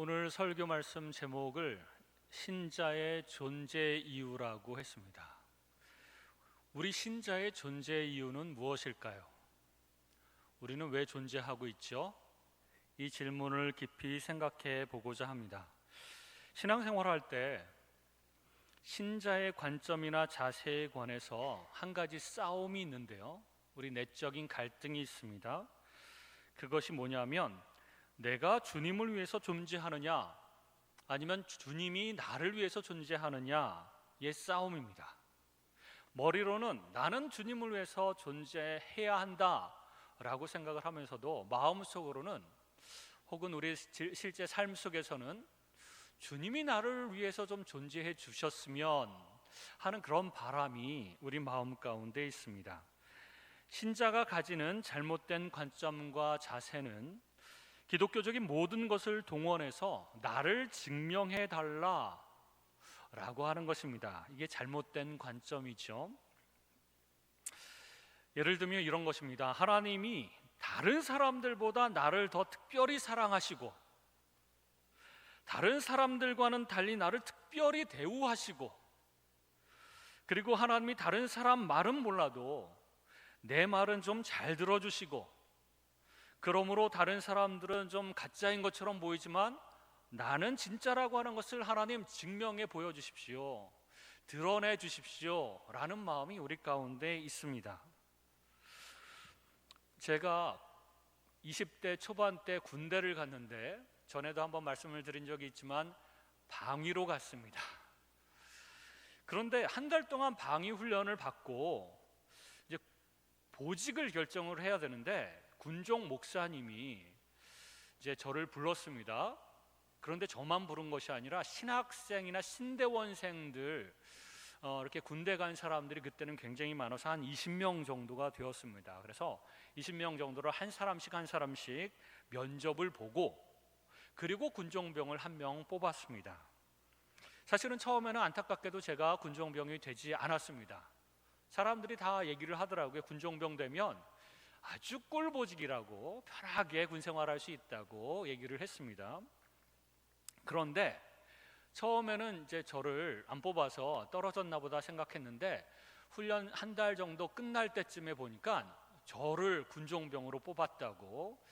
오늘 설교 말씀 제목을 신자의 존재 이유라고 했습니다. 우리 신자의 존재 이유는 무엇일까요? 우리는 왜 존재하고 있죠? 이 질문을 깊이 생각해 보고자 합니다. 신앙생활할 때 신자의 관점이나 자세에 관해서 한 가지 싸움이 있는데요. 우리 내적인 갈등이 있습니다. 그것이 뭐냐면 내가 주님을 위해서 존재하느냐 아니면 주님이 나를 위해서 존재하느냐의 싸움입니다. 머리로는 나는 주님을 위해서 존재해야 한다 라고 생각을 하면서도 마음속으로는 혹은 우리 실제 삶 속에서는 주님이 나를 위해서 좀 존재해 주셨으면 하는 그런 바람이 우리 마음 가운데 있습니다. 신자가 가지는 잘못된 관점과 자세는 기독교적인 모든 것을 동원해서 나를 증명해 달라 라고 하는 것입니다. 이게 잘못된 관점이죠. 예를 들면 이런 것입니다. 하나님이 다른 사람들보다 나를 더 특별히 사랑하시고 다른 사람들과는 달리 나를 특별히 대우하시고, 그리고 하나님이 다른 사람 말은 몰라도 내 말은 좀 잘 들어주시고, 그러므로 다른 사람들은 좀 가짜인 것처럼 보이지만 나는 진짜라고 하는 것을 하나님 증명해 보여주십시오, 드러내 주십시오 라는 마음이 우리 가운데 있습니다. 제가 20대 초반 때 군대를 갔는데, 전에도 한번 말씀을 드린 적이 있지만 방위로 갔습니다. 그런데 한 달 동안 방위 훈련을 받고 이제 보직을 결정을 해야 되는데 군종 목사님이 이제 저를 불렀습니다. 그런데 저만 부른 것이 아니라 신학생이나 신대원생들, 이렇게 군대 간 사람들이 그때는 굉장히 많아서 한 20명 정도가 되었습니다. 그래서 20명 정도를 한 사람씩 면접을 보고, 그리고 군종병을 한 명 뽑았습니다. 사실은 처음에는 안타깝게도 제가 군종병이 되지 않았습니다. 사람들이 다 얘기를 하더라고요. 군종병 되면 아주 꿀보직이라고, 편하게 군생활할 수 있다고 얘기를 했습니다. 그런데 처음에는 이제 저를 안 뽑아서 떨어졌나 보다 생각했는데, 훈련 한 달 정도 끝날 때쯤에 보니까 저를 군종병으로 뽑았다고.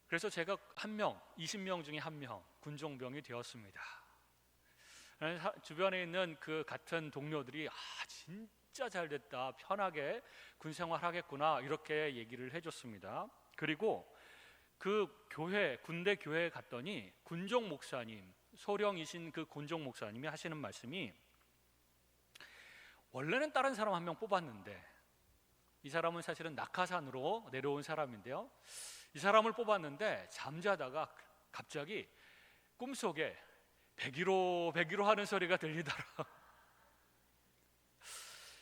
그래서 제가 20명 중에 한 명 군종병이 되었습니다. 주변에 있는 그 같은 동료들이 진짜 잘 됐다, 편하게 군생활 하겠구나, 이렇게 얘기를 해줬습니다. 그리고 그 군대 교회에 갔더니 군종 목사님, 소령이신 그 군종 목사님이 하시는 말씀이, 원래는 다른 사람 한 명 뽑았는데, 이 사람은 사실은 낙하산으로 내려온 사람인데요, 이 사람을 뽑았는데 잠자다가 갑자기 꿈속에 101호 하는 소리가 들리더라.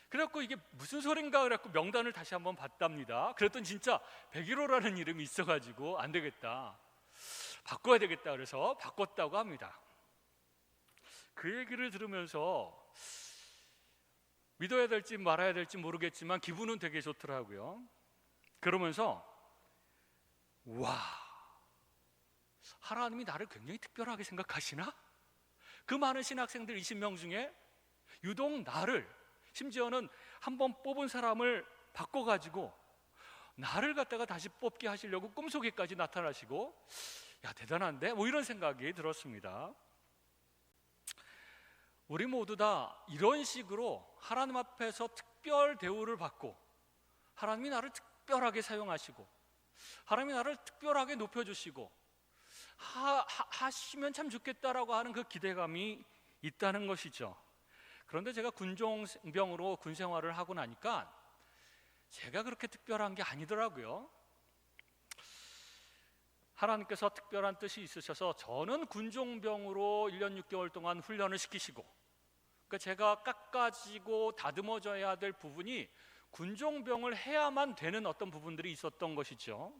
그래갖고 이게 무슨 소린가 그래갖고 명단을 다시 한번 봤답니다. 그랬더니 진짜 101호라는 이름이 있어가지고 안 되겠다, 바꿔야 되겠다, 그래서 바꿨다고 합니다. 그 얘기를 들으면서 믿어야 될지 말아야 될지 모르겠지만 기분은 되게 좋더라고요. 그러면서 와, 하나님이 나를 굉장히 특별하게 생각하시나? 그 많은 신학생들 20명 중에 유독 나를, 심지어는 한번 뽑은 사람을 바꿔가지고 나를 갖다가 다시 뽑게 하시려고 꿈속에까지 나타나시고, 야, 대단한데? 뭐 이런 생각이 들었습니다. 우리 모두 다 이런 식으로 하나님 앞에서 특별 대우를 받고, 하나님이 나를 특별하게 사용하시고, 하나님이 나를 특별하게 높여주시고 하시면 참 좋겠다라고 하는 그 기대감이 있다는 것이죠. 그런데 제가 군종병으로 군생활을 하고 나니까 제가 그렇게 특별한 게 아니더라고요. 하나님께서 특별한 뜻이 있으셔서 저는 군종병으로 1년 6개월 동안 훈련을 시키시고, 그러니까 제가 깎아지고 다듬어져야 될 부분이 군종병을 해야만 되는 어떤 부분들이 있었던 것이죠.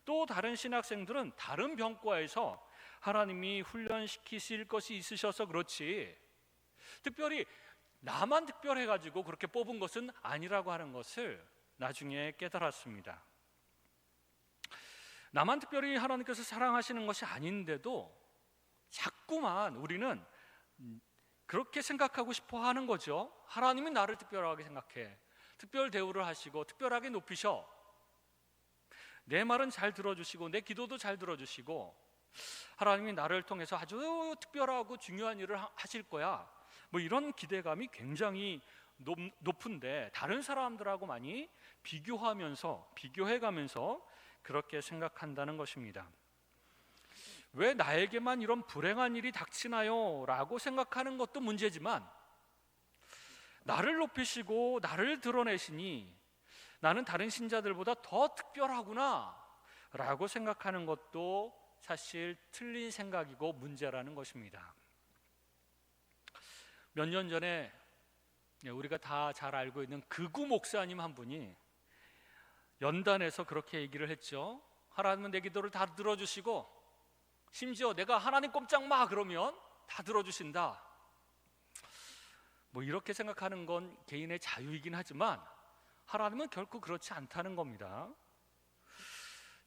또 다른 신학생들은 다른 병과에서 하나님이 훈련시키실 것이 있으셔서 그렇지, 특별히 나만 특별해가지고 그렇게 뽑은 것은 아니라고 하는 것을 나중에 깨달았습니다. 나만 특별히 하나님께서 사랑하시는 것이 아닌데도 자꾸만 우리는 그렇게 생각하고 싶어 하는 거죠. 하나님이 나를 특별하게 생각해, 특별 대우를 하시고 특별하게 높이셔, 내 말은 잘 들어주시고 내 기도도 잘 들어주시고 하나님이 나를 통해서 아주 특별하고 중요한 일을 하실 거야, 뭐 이런 기대감이 굉장히 높은데 다른 사람들하고 많이 비교해가면서 그렇게 생각한다는 것입니다. 왜 나에게만 이런 불행한 일이 닥치나요? 라고 생각하는 것도 문제지만, 나를 높이시고 나를 드러내시니 나는 다른 신자들보다 더 특별하구나 라고 생각하는 것도 사실 틀린 생각이고 문제라는 것입니다. 몇 년 전에 우리가 다 잘 알고 있는 극우 목사님 한 분이 연단에서 그렇게 얘기를 했죠. 하나님은 내 기도를 다 들어주시고 심지어 내가 하나님 꼼짝 마 그러면 다 들어주신다. 뭐 이렇게 생각하는 건 개인의 자유이긴 하지만 하나님은 결코 그렇지 않다는 겁니다.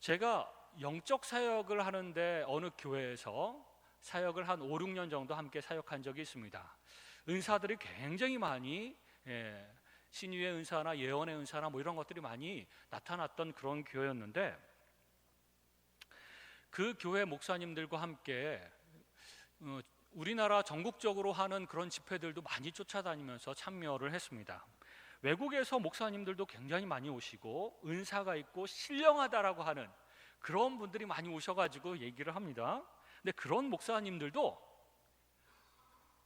제가 영적 사역을 하는데 어느 교회에서 사역을 한 5, 6년 정도 함께 사역한 적이 있습니다. 은사들이 굉장히 많이 신유의 은사나 예언의 은사나 뭐 이런 것들이 많이 나타났던 그런 교회였는데, 그 교회 목사님들과 함께 우리나라 전국적으로 하는 그런 집회들도 많이 쫓아다니면서 참여를 했습니다. 외국에서 목사님들도 굉장히 많이 오시고 은사가 있고 신령하다라고 하는 그런 분들이 많이 오셔가지고 얘기를 합니다. 근데 그런 목사님들도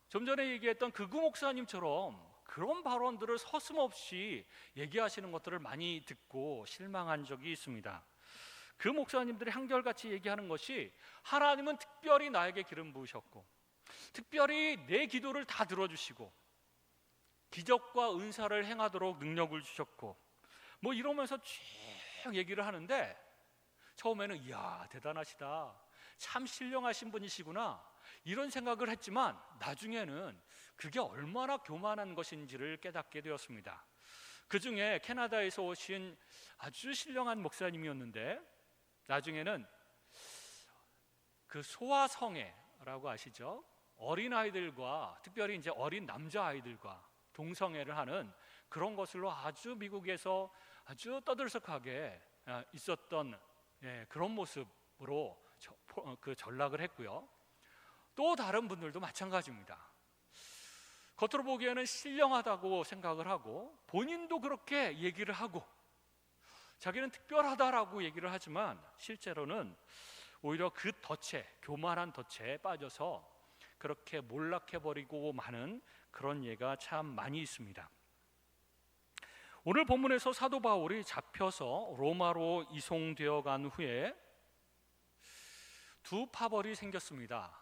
좀 전에 얘기했던 극우 목사님처럼 그런 발언들을 서슴없이 얘기하시는 것들을 많이 듣고 실망한 적이 있습니다. 그 목사님들이 한결같이 얘기하는 것이, 하나님은 특별히 나에게 기름 부으셨고 특별히 내 기도를 다 들어주시고 기적과 은사를 행하도록 능력을 주셨고 뭐 이러면서 쭉 얘기를 하는데, 처음에는 이야 대단하시다, 참 신령하신 분이시구나 이런 생각을 했지만 나중에는 그게 얼마나 교만한 것인지를 깨닫게 되었습니다. 그 중에 캐나다에서 오신 아주 신령한 목사님이었는데, 나중에는 그 소아성애라고 아시죠? 어린아이들과 특별히 이제 어린 남자아이들과 동성애를 하는 그런 것으로 아주 미국에서 아주 떠들썩하게 있었던 그런 모습으로 전락을 했고요. 또 다른 분들도 마찬가지입니다. 겉으로 보기에는 신령하다고 생각을 하고 본인도 그렇게 얘기를 하고 자기는 특별하다라고 얘기를 하지만 실제로는 오히려 그 덫에, 교만한 덫에 빠져서 그렇게 몰락해버리고 마는 그런 예가 참 많이 있습니다. 오늘 본문에서 사도 바울이 잡혀서 로마로 이송되어 간 후에 두 파벌이 생겼습니다.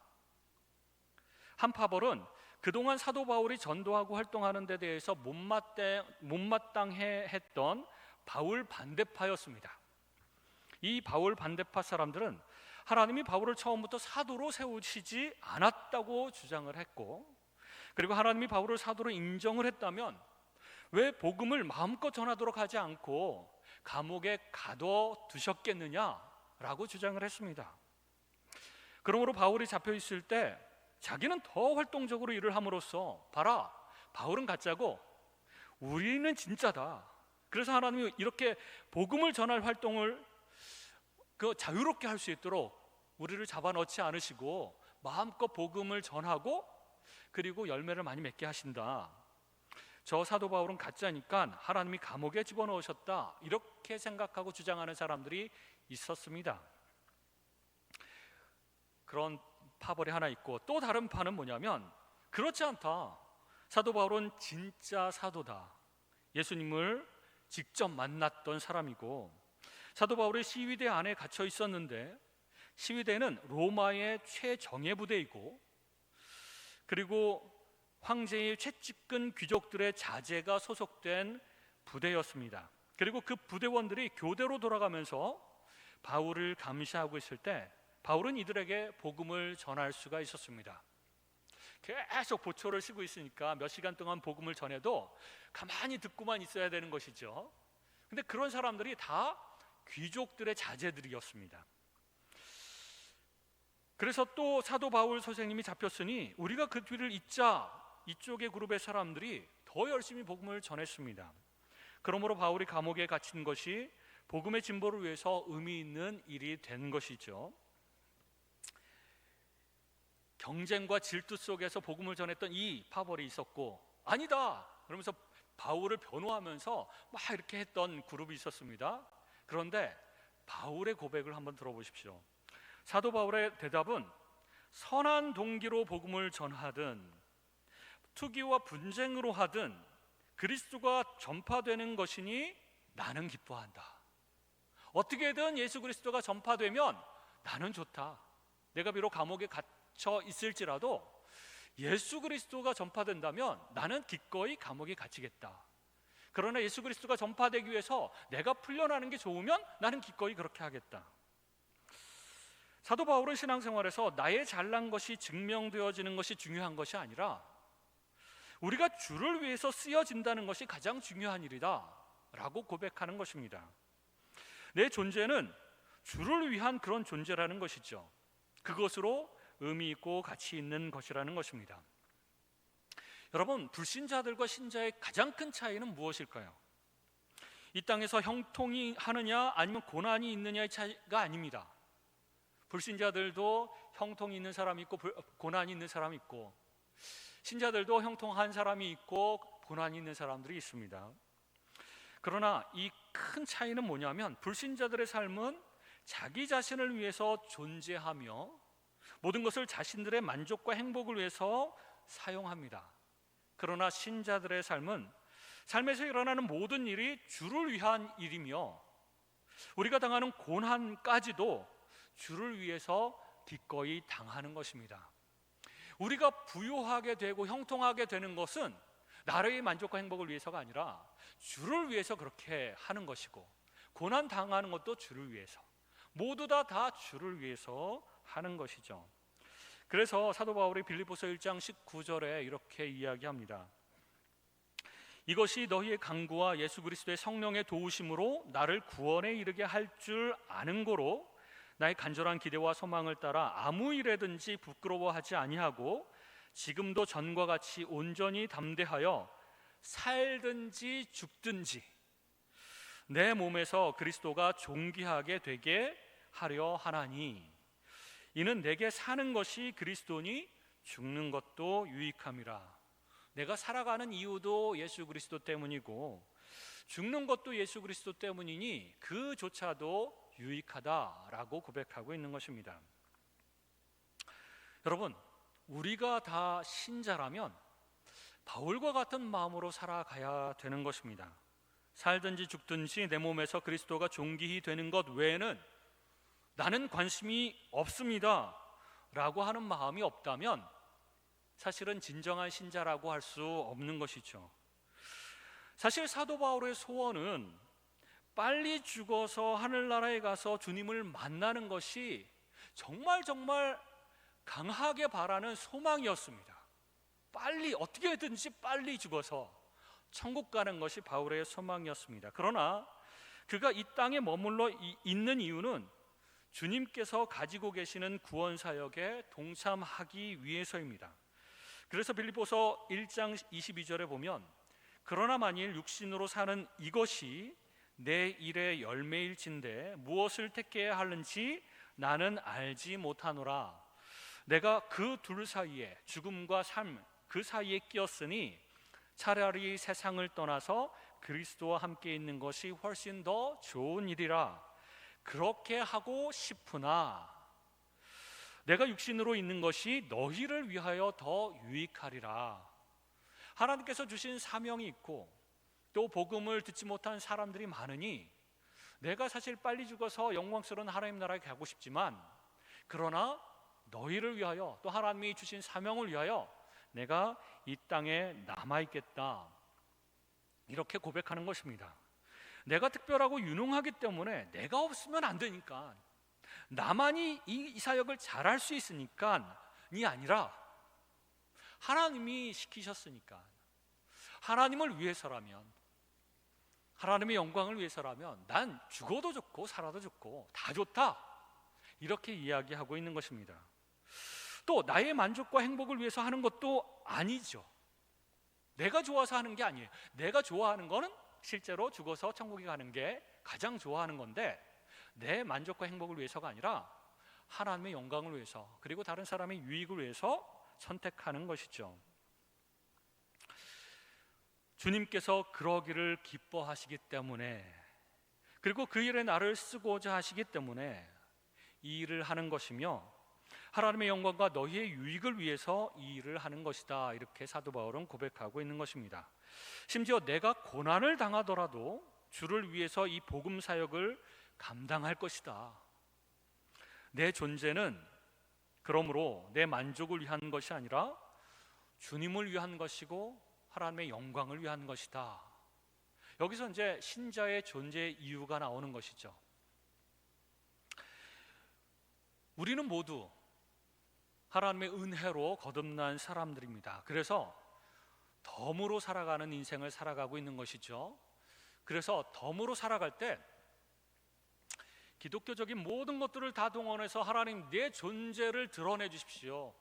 한 파벌은 그동안 사도 바울이 전도하고 활동하는 데 대해서 못마땅해 했던 바울 반대파였습니다. 이 바울 반대파 사람들은 하나님이 바울을 처음부터 사도로 세우시지 않았다고 주장을 했고, 그리고 하나님이 바울을 사도로 인정을 했다면 왜 복음을 마음껏 전하도록 하지 않고 감옥에 가둬두셨겠느냐라고 주장을 했습니다. 그러므로 바울이 잡혀 있을 때 자기는 더 활동적으로 일을 함으로써, 봐라 바울은 가짜고 우리는 진짜다, 그래서 하나님이 이렇게 복음을 전할 활동을 자유롭게 할 수 있도록 우리를 잡아넣지 않으시고 마음껏 복음을 전하고 그리고 열매를 많이 맺게 하신다, 저 사도 바울은 가짜니까 하나님이 감옥에 집어넣으셨다, 이렇게 생각하고 주장하는 사람들이 있었습니다. 그런 파벌이 하나 있고, 또 다른 파는 뭐냐면, 그렇지 않다, 사도 바울은 진짜 사도다, 예수님을 직접 만났던 사람이고, 사도 바울이 시위대 안에 갇혀 있었는데 시위대는 로마의 최정예 부대이고, 그리고 황제의 최측근 귀족들의 자제가 소속된 부대였습니다. 그리고 그 부대원들이 교대로 돌아가면서 바울을 감시하고 있을 때 바울은 이들에게 복음을 전할 수가 있었습니다. 계속 보초를 쉬고 있으니까 몇 시간 동안 복음을 전해도 가만히 듣고만 있어야 되는 것이죠. 근데 그런 사람들이 다 귀족들의 자제들이었습니다. 그래서 또 사도 바울 선생님이 잡혔으니 우리가 그 뒤를 잇자 이쪽의 그룹의 사람들이 더 열심히 복음을 전했습니다. 그러므로 바울이 감옥에 갇힌 것이 복음의 진보를 위해서 의미 있는 일이 된 것이죠. 경쟁과 질투 속에서 복음을 전했던 이 파벌이 있었고, 아니다 그러면서 바울을 변호하면서 막 이렇게 했던 그룹이 있었습니다. 그런데 바울의 고백을 한번 들어보십시오. 사도 바울의 대답은 선한 동기로 복음을 전하든 투기와 분쟁으로 하든 그리스도가 전파되는 것이니 나는 기뻐한다. 어떻게든 예수 그리스도가 전파되면 나는 좋다. 내가 비록 감옥에 갇혀 있을지라도 예수 그리스도가 전파된다면 나는 기꺼이 감옥에 갇히겠다. 그러나 예수 그리스도가 전파되기 위해서 내가 풀려나는 게 좋으면 나는 기꺼이 그렇게 하겠다. 사도 바울은 신앙생활에서 나의 잘난 것이 증명되어지는 것이 중요한 것이 아니라 우리가 주를 위해서 쓰여진다는 것이 가장 중요한 일이다 라고 고백하는 것입니다. 내 존재는 주를 위한 그런 존재라는 것이죠. 그것으로 의미 있고 가치 있는 것이라는 것입니다. 여러분, 불신자들과 신자의 가장 큰 차이는 무엇일까요? 이 땅에서 형통이 하느냐 아니면 고난이 있느냐의 차이가 아닙니다. 불신자들도 형통이 있는 사람이 있고 고난이 있는 사람이 있고, 신자들도 형통한 사람이 있고 고난이 있는 사람들이 있습니다. 그러나 이 큰 차이는 뭐냐면 불신자들의 삶은 자기 자신을 위해서 존재하며 모든 것을 자신들의 만족과 행복을 위해서 사용합니다. 그러나 신자들의 삶은 삶에서 일어나는 모든 일이 주를 위한 일이며 우리가 당하는 고난까지도 주를 위해서 기꺼이 당하는 것입니다. 우리가 부유하게 되고 형통하게 되는 것은 나의 만족과 행복을 위해서가 아니라 주를 위해서 그렇게 하는 것이고, 고난 당하는 것도 주를 위해서, 모두 다 주를 위해서 하는 것이죠. 그래서 사도 바울이 빌립보서 1장 19절에 이렇게 이야기합니다. 이것이 너희의 강구와 예수 그리스도의 성령의 도우심으로 나를 구원에 이르게 할 줄 아는 고로 나의 간절한 기대와 소망을 따라 아무 일에든지 부끄러워하지 아니하고 지금도 전과 같이 온전히 담대하여 살든지 죽든지 내 몸에서 그리스도가 존귀하게 되게 하려 하나니 이는 내게 사는 것이 그리스도니 죽는 것도 유익함이라. 내가 살아가는 이유도 예수 그리스도 때문이고 죽는 것도 예수 그리스도 때문이니 그조차도 유익하다라고 고백하고 있는 것입니다. 여러분, 우리가 다 신자라면 바울과 같은 마음으로 살아가야 되는 것입니다. 살든지 죽든지 내 몸에서 그리스도가 존귀히 되는 것 외에는 나는 관심이 없습니다 라고 하는 마음이 없다면 사실은 진정한 신자라고 할 수 없는 것이죠. 사실 사도 바울의 소원은 빨리 죽어서 하늘나라에 가서 주님을 만나는 것이 정말 강하게 바라는 소망이었습니다. 빨리 어떻게든지 빨리 죽어서 천국 가는 것이 바울의 소망이었습니다. 그러나 그가 이 땅에 머물러 있는 이유는 주님께서 가지고 계시는 구원 사역에 동참하기 위해서입니다. 그래서 빌립보서 1장 22절에 보면 그러나 만일 육신으로 사는 이것이 내 일의 열매일진데 무엇을 택해야 하는지 나는 알지 못하노라. 내가 그 둘 사이에 죽음과 삶 그 사이에 끼었으니 차라리 세상을 떠나서 그리스도와 함께 있는 것이 훨씬 더 좋은 일이라. 그렇게 하고 싶으나 내가 육신으로 있는 것이 너희를 위하여 더 유익하리라. 하나님께서 주신 사명이 있고 또 복음을 듣지 못한 사람들이 많으니 내가 사실 빨리 죽어서 영광스러운 하나님 나라에 가고 싶지만 그러나 너희를 위하여 또 하나님이 주신 사명을 위하여 내가 이 땅에 남아있겠다, 이렇게 고백하는 것입니다. 내가 특별하고 유능하기 때문에 내가 없으면 안 되니까, 나만이 이 사역을 잘할 수 있으니까 이 아니라 하나님이 시키셨으니까, 하나님을 위해서라면, 하나님의 영광을 위해서라면 난 죽어도 좋고 살아도 좋고 다 좋다, 이렇게 이야기하고 있는 것입니다. 또 나의 만족과 행복을 위해서 하는 것도 아니죠. 내가 좋아서 하는 게 아니에요. 내가 좋아하는 거는 실제로 죽어서 천국에 가는 게 가장 좋아하는 건데, 내 만족과 행복을 위해서가 아니라 하나님의 영광을 위해서, 그리고 다른 사람의 유익을 위해서 선택하는 것이죠. 주님께서 그러기를 기뻐하시기 때문에, 그리고 그 일에 나를 쓰고자 하시기 때문에 이 일을 하는 것이며, 하나님의 영광과 너희의 유익을 위해서 이 일을 하는 것이다, 이렇게 사도 바울은 고백하고 있는 것입니다. 심지어 내가 고난을 당하더라도 주를 위해서 이 복음 사역을 감당할 것이다. 내 존재는 그러므로 내 만족을 위한 것이 아니라 주님을 위한 것이고 하나님의 영광을 위한 것이다. 여기서 이제 신자의 존재 이유가 나오는 것이죠. 우리는 모두 하나님의 은혜로 거듭난 사람들입니다. 그래서 덤으로 살아가는 인생을 살아가고 있는 것이죠. 그래서 덤으로 살아갈 때 기독교적인 모든 것들을 다 동원해서 하나님 내 존재를 드러내 주십시오.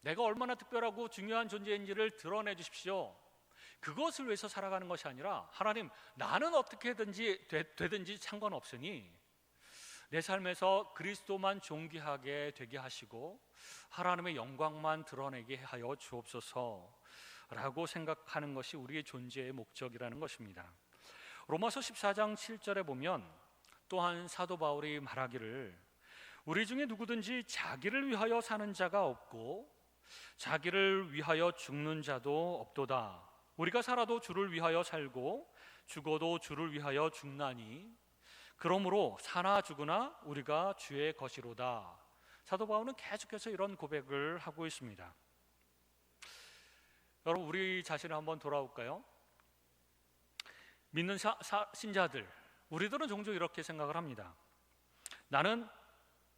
내가 얼마나 특별하고 중요한 존재인지를 드러내 주십시오. 그것을 위해서 살아가는 것이 아니라, 하나님 나는 어떻게 되든지 상관없으니 내 삶에서 그리스도만 존귀하게 되게 하시고 하나님의 영광만 드러내게 하여 주옵소서라고 생각하는 것이 우리의 존재의 목적이라는 것입니다. 로마서 14장 7절에 보면 또한 사도 바울이 말하기를, 우리 중에 누구든지 자기를 위하여 사는 자가 없고 자기를 위하여 죽는 자도 없도다. 우리가 살아도 주를 위하여 살고 죽어도 주를 위하여 죽나니 그러므로 사나 죽으나 우리가 주의 것이로다. 사도 바울은 계속해서 이런 고백을 하고 있습니다. 여러분, 우리 자신을 한번 돌아볼까요? 믿는 신자들, 우리들은 종종 이렇게 생각을 합니다. 나는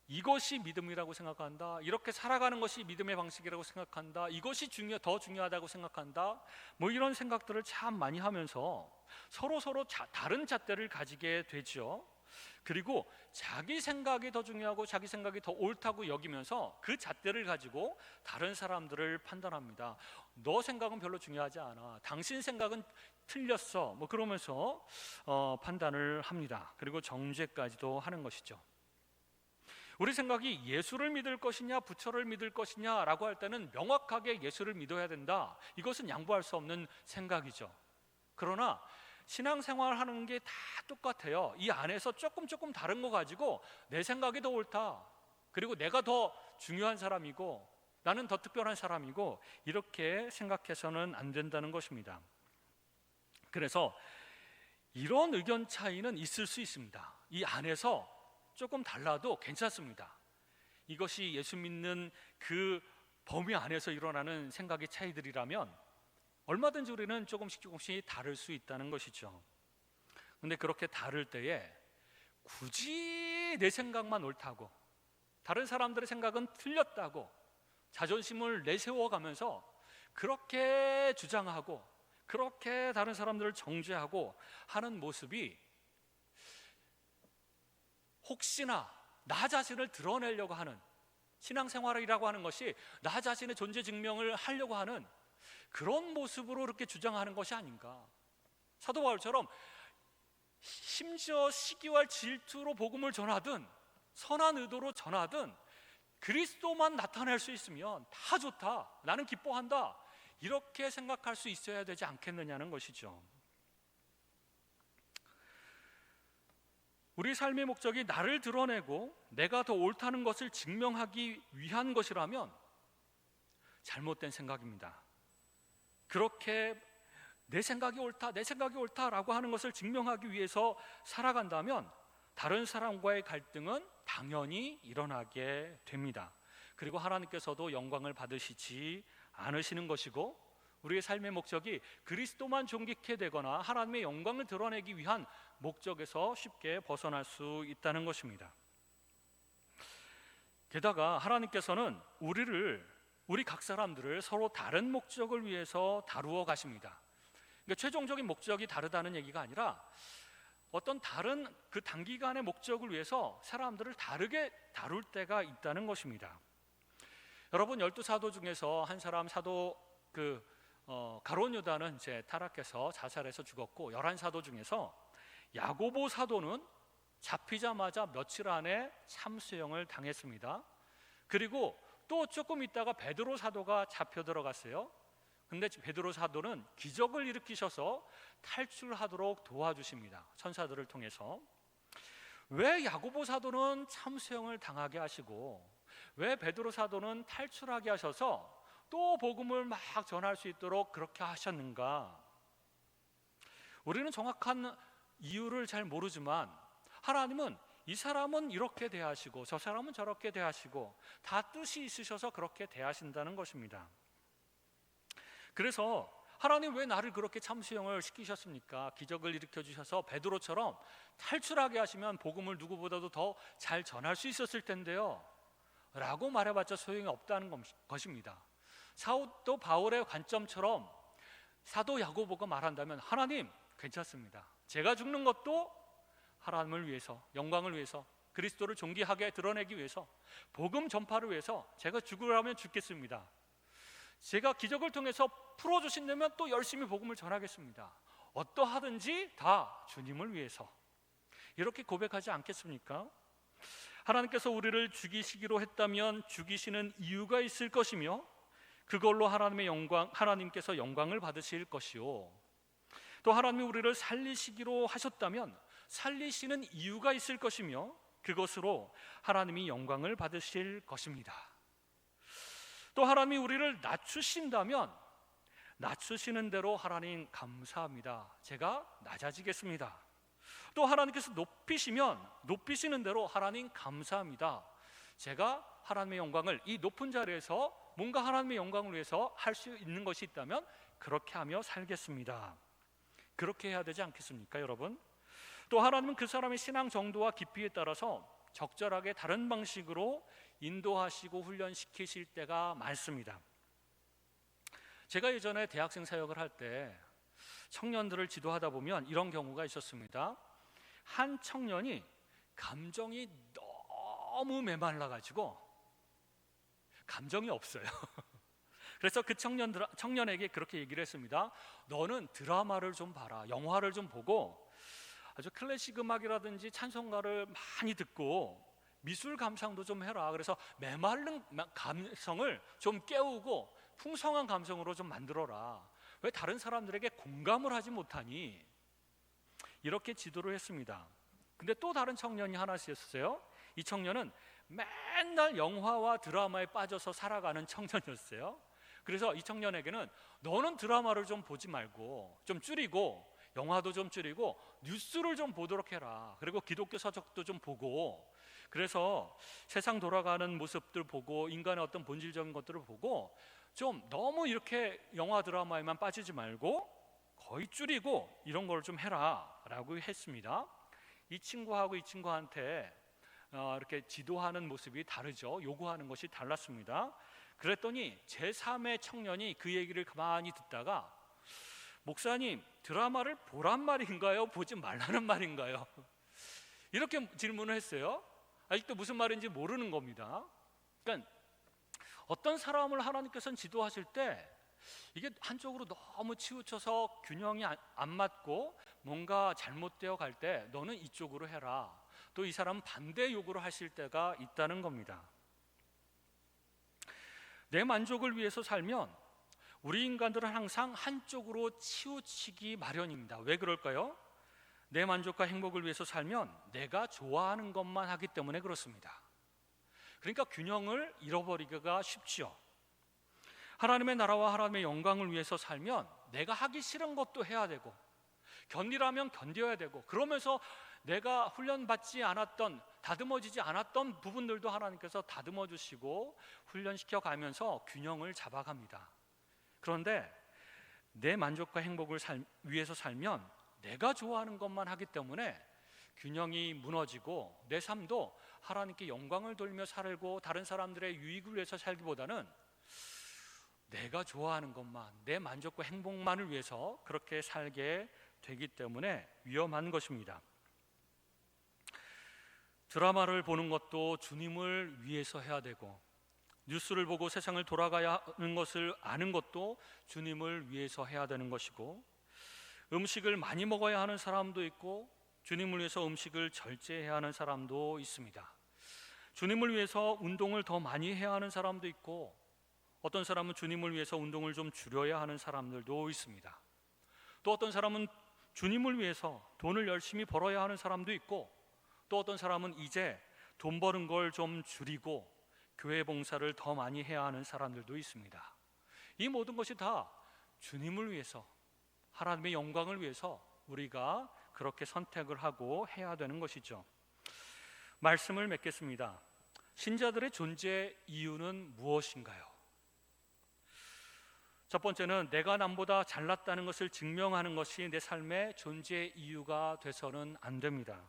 이것이 믿음이라고 생각한다. 이렇게 살아가는 것이 믿음의 방식이라고 생각한다. 이것이 더 중요하다고 생각한다. 뭐 이런 생각들을 참 많이 하면서 서로 다른 잣대를 가지게 되죠. 그리고 자기 생각이 더 중요하고 자기 생각이 더 옳다고 여기면서 그 잣대를 가지고 다른 사람들을 판단합니다. 너 생각은 별로 중요하지 않아. 당신 생각은 틀렸어. 뭐 그러면서 판단을 합니다. 그리고 정죄까지도 하는 것이죠. 우리 생각이 예수를 믿을 것이냐 부처를 믿을 것이냐라고 할 때는 명확하게 예수를 믿어야 된다. 이것은 양보할 수 없는 생각이죠. 그러나 신앙생활하는 게 다 똑같아요. 이 안에서 조금 다른 거 가지고 내 생각이 더 옳다, 그리고 내가 더 중요한 사람이고 나는 더 특별한 사람이고, 이렇게 생각해서는 안 된다는 것입니다. 그래서 이런 의견 차이는 있을 수 있습니다. 이 안에서 조금 달라도 괜찮습니다. 이것이 예수 믿는 그 범위 안에서 일어나는 생각의 차이들이라면 얼마든지 우리는 조금씩 다를 수 있다는 것이죠. 그런데 그렇게 다를 때에 굳이 내 생각만 옳다고 다른 사람들의 생각은 틀렸다고 자존심을 내세워가면서 그렇게 주장하고 그렇게 다른 사람들을 정죄하고 하는 모습이, 혹시나 나 자신을 드러내려고 하는, 신앙생활이라고 하는 것이 나 자신의 존재 증명을 하려고 하는 그런 모습으로 이렇게 주장하는 것이 아닌가. 사도 바울처럼 심지어 시기와 질투로 복음을 전하든 선한 의도로 전하든 그리스도만 나타낼 수 있으면 다 좋다, 나는 기뻐한다, 이렇게 생각할 수 있어야 되지 않겠느냐는 것이죠. 우리 삶의 목적이 나를 드러내고 내가 더 옳다는 것을 증명하기 위한 것이라면 잘못된 생각입니다. 그렇게 내 생각이 옳다라고 하는 것을 증명하기 위해서 살아간다면 다른 사람과의 갈등은 당연히 일어나게 됩니다. 그리고 하나님께서도 영광을 받으시지 않으시는 것이고, 우리의 삶의 목적이 그리스도만 존귀케 되거나 하나님의 영광을 드러내기 위한 목적에서 쉽게 벗어날 수 있다는 것입니다. 게다가 하나님께서는 우리 각 사람들을 서로 다른 목적을 위해서 다루어 가십니다. 그러니까 최종적인 목적이 다르다는 얘기가 아니라 어떤 다른 그 단기간의 목적을 위해서 사람들을 다르게 다룰 때가 있다는 것입니다. 여러분, 12사도 중에서 한 사람 사도 가룟 유다는 이제 타락해서 자살해서 죽었고, 11사도 중에서 야고보 사도는 잡히자마자 며칠 안에 참수형을 당했습니다. 그리고 또 조금 있다가 베드로 사도가 잡혀 들어갔어요. 근데 베드로 사도는 기적을 일으키셔서 탈출하도록 도와주십니다. 천사들을 통해서. 왜 야고보 사도는 참수형을 당하게 하시고 왜 베드로 사도는 탈출하게 하셔서 또 복음을 막 전할 수 있도록 그렇게 하셨는가? 우리는 정확한 이유를 잘 모르지만 하나님은 이 사람은 이렇게 대하시고 저 사람은 저렇게 대하시고 다 뜻이 있으셔서 그렇게 대하신다는 것입니다. 그래서 하나님 왜 나를 그렇게 참수형을 시키셨습니까? 기적을 일으켜 주셔서 베드로처럼 탈출하게 하시면 복음을 누구보다도 더 잘 전할 수 있었을 텐데요 라고 말해봤자 소용이 없다는 것입니다. 사도 바울의 관점처럼 사도 야고보가 말한다면 하나님 괜찮습니다. 제가 죽는 것도 하나님을 위해서, 영광을 위해서, 그리스도를 존귀하게 드러내기 위해서, 복음 전파를 위해서 제가 죽으라면 죽겠습니다. 제가 기적을 통해서 풀어주신다면 또 열심히 복음을 전하겠습니다. 어떠하든지 다 주님을 위해서, 이렇게 고백하지 않겠습니까? 하나님께서 우리를 죽이시기로 했다면 죽이시는 이유가 있을 것이며 그걸로 하나님께서 영광을 받으실 것이요, 또 하나님이 우리를 살리시기로 하셨다면 살리시는 이유가 있을 것이며 그것으로 하나님이 영광을 받으실 것입니다. 또 하나님이 우리를 낮추신다면 낮추시는 대로 하나님 감사합니다. 제가 낮아지겠습니다. 또 하나님께서 높이시면 높이시는 대로 하나님 감사합니다. 제가 하나님의 영광을 이 높은 자리에서 뭔가 하나님의 영광을 위해서 할 수 있는 것이 있다면 그렇게 하며 살겠습니다. 그렇게 해야 되지 않겠습니까, 여러분? 또 하나님은 그 사람의 신앙 정도와 깊이에 따라서 적절하게 다른 방식으로 인도하시고 훈련시키실 때가 많습니다. 제가 예전에 대학생 사역을 할 때 청년들을 지도하다 보면 이런 경우가 있었습니다. 한 청년이 감정이 너무 메말라가지고 감정이 없어요. 그래서 그 청년에게 그렇게 얘기를 했습니다. 너는 드라마를 좀 봐라, 영화를 좀 보고 아주 클래식 음악이라든지 찬송가를 많이 듣고 미술 감상도 좀 해라. 그래서 메마른 감성을 좀 깨우고 풍성한 감성으로 좀 만들어라. 왜 다른 사람들에게 공감을 하지 못하니? 이렇게 지도를 했습니다. 근데 또 다른 청년이 하나 있었어요. 이 청년은 맨날 영화와 드라마에 빠져서 살아가는 청년이었어요. 그래서 이 청년에게는 너는 드라마를 좀 보지 말고 좀 줄이고 영화도 좀 줄이고 뉴스를 좀 보도록 해라. 그리고 기독교 서적도 좀 보고, 그래서 세상 돌아가는 모습들 보고 인간의 어떤 본질적인 것들을 보고 좀 너무 이렇게 영화 드라마에만 빠지지 말고 거의 줄이고 이런 걸 좀 해라 라고 했습니다. 이 친구하고 이 친구한테 이렇게 지도하는 모습이 다르죠. 요구하는 것이 달랐습니다. 그랬더니 제3의 청년이 그 얘기를 가만히 듣다가 목사님, 드라마를 보란 말인가요? 보지 말라는 말인가요? 이렇게 질문을 했어요. 아직도 무슨 말인지 모르는 겁니다. 그러니까 어떤 사람을 하나님께서는 지도하실 때 이게 한쪽으로 너무 치우쳐서 균형이 안 맞고 뭔가 잘못되어 갈 때 너는 이쪽으로 해라. 또 이 사람은 반대 요구를 하실 때가 있다는 겁니다. 내 만족을 위해서 살면 우리 인간들은 항상 한쪽으로 치우치기 마련입니다. 왜 그럴까요? 내 만족과 행복을 위해서 살면 내가 좋아하는 것만 하기 때문에 그렇습니다. 그러니까 균형을 잃어버리기가 쉽죠. 하나님의 나라와 하나님의 영광을 위해서 살면 내가 하기 싫은 것도 해야 되고 견디라면 견뎌야 되고, 그러면서 내가 훈련받지 않았던, 다듬어지지 않았던 부분들도 하나님께서 다듬어 주시고 훈련시켜 가면서 균형을 잡아갑니다. 그런데 내 만족과 행복을 위해서 살면 내가 좋아하는 것만 하기 때문에 균형이 무너지고 내 삶도 하나님께 영광을 돌며 살고 다른 사람들의 유익을 위해서 살기보다는 내가 좋아하는 것만, 내 만족과 행복만을 위해서 그렇게 살게 되기 때문에 위험한 것입니다. 드라마를 보는 것도 주님을 위해서 해야 되고, 뉴스를 보고 세상을 돌아가야 하는 것을 아는 것도 주님을 위해서 해야 되는 것이고, 음식을 많이 먹어야 하는 사람도 있고 주님을 위해서 음식을 절제해야 하는 사람도 있습니다. 주님을 위해서 운동을 더 많이 해야 하는 사람도 있고, 어떤 사람은 주님을 위해서 운동을 좀 줄여야 하는 사람들도 있습니다. 또 어떤 사람은 주님을 위해서 돈을 열심히 벌어야 하는 사람도 있고, 또 어떤 사람은 이제 돈 버는 걸 좀 줄이고 교회 봉사를 더 많이 해야 하는 사람들도 있습니다. 이 모든 것이 다 주님을 위해서, 하나님의 영광을 위해서 우리가 그렇게 선택을 하고 해야 되는 것이죠. 말씀을 맺겠습니다. 신자들의 존재 이유는 무엇인가요? 첫 번째는 내가 남보다 잘났다는 것을 증명하는 것이 내 삶의 존재 이유가 돼서는 안 됩니다.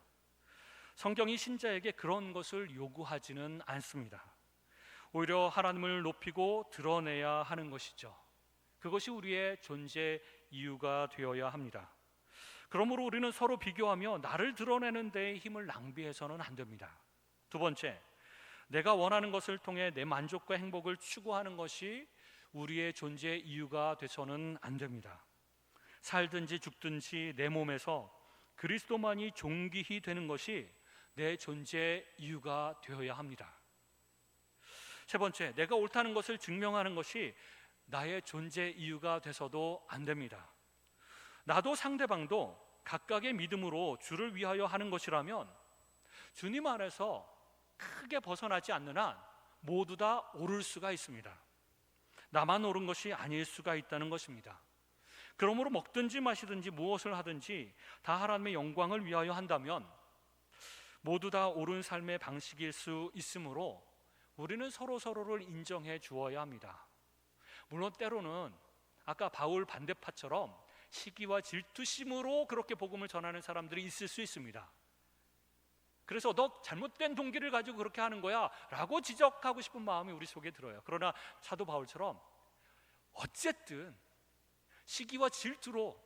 성경이 신자에게 그런 것을 요구하지는 않습니다. 오히려 하나님을 높이고 드러내야 하는 것이죠. 그것이 우리의 존재 이유가 되어야 합니다. 그러므로 우리는 서로 비교하며 나를 드러내는 데에 힘을 낭비해서는 안 됩니다. 두 번째, 내가 원하는 것을 통해 내 만족과 행복을 추구하는 것이 우리의 존재 이유가 돼서는 안 됩니다. 살든지 죽든지 내 몸에서 그리스도만이 존귀히 되는 것이 내 존재 이유가 되어야 합니다. 세 번째, 내가 옳다는 것을 증명하는 것이 나의 존재 이유가 돼서도 안 됩니다. 나도 상대방도 각각의 믿음으로 주를 위하여 하는 것이라면 주님 안에서 크게 벗어나지 않는 한 모두 다 옳을 수가 있습니다. 나만 옳은 것이 아닐 수가 있다는 것입니다. 그러므로 먹든지 마시든지 무엇을 하든지 다 하나님의 영광을 위하여 한다면 모두 다 옳은 삶의 방식일 수 있으므로 우리는 서로를 인정해 주어야 합니다. 물론 때로는 아까 바울 반대파처럼 시기와 질투심으로 그렇게 복음을 전하는 사람들이 있을 수 있습니다. 그래서 너 잘못된 동기를 가지고 그렇게 하는 거야 라고 지적하고 싶은 마음이 우리 속에 들어요. 그러나 사도 바울처럼 어쨌든 시기와 질투로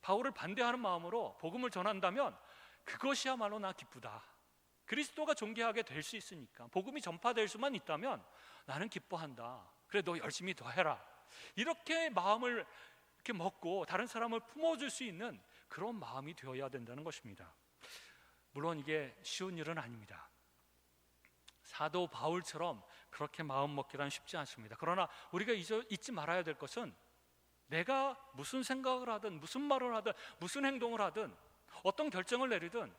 바울을 반대하는 마음으로 복음을 전한다면 그것이야말로 나 기쁘다. 그리스도가 존귀하게 될 수 있으니까 복음이 전파될 수만 있다면 나는 기뻐한다. 그래 너 열심히 더 해라. 이렇게 마음을 이렇게 먹고 다른 사람을 품어줄 수 있는 그런 마음이 되어야 된다는 것입니다. 물론 이게 쉬운 일은 아닙니다. 사도 바울처럼 그렇게 마음 먹기란 쉽지 않습니다. 그러나 우리가 잊지 말아야 될 것은 내가 무슨 생각을 하든 무슨 말을 하든 무슨 행동을 하든 어떤 결정을 내리든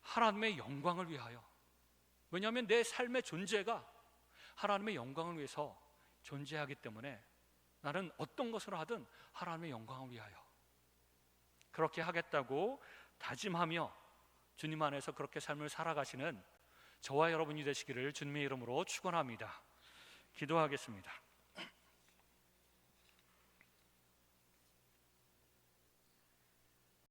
하나님의 영광을 위하여, 왜냐하면 내 삶의 존재가 하나님의 영광을 위해서 존재하기 때문에 나는 어떤 것을 하든 하나님의 영광을 위하여 그렇게 하겠다고 다짐하며 주님 안에서 그렇게 삶을 살아가시는 저와 여러분이 되시기를 주님의 이름으로 축원합니다. 기도하겠습니다.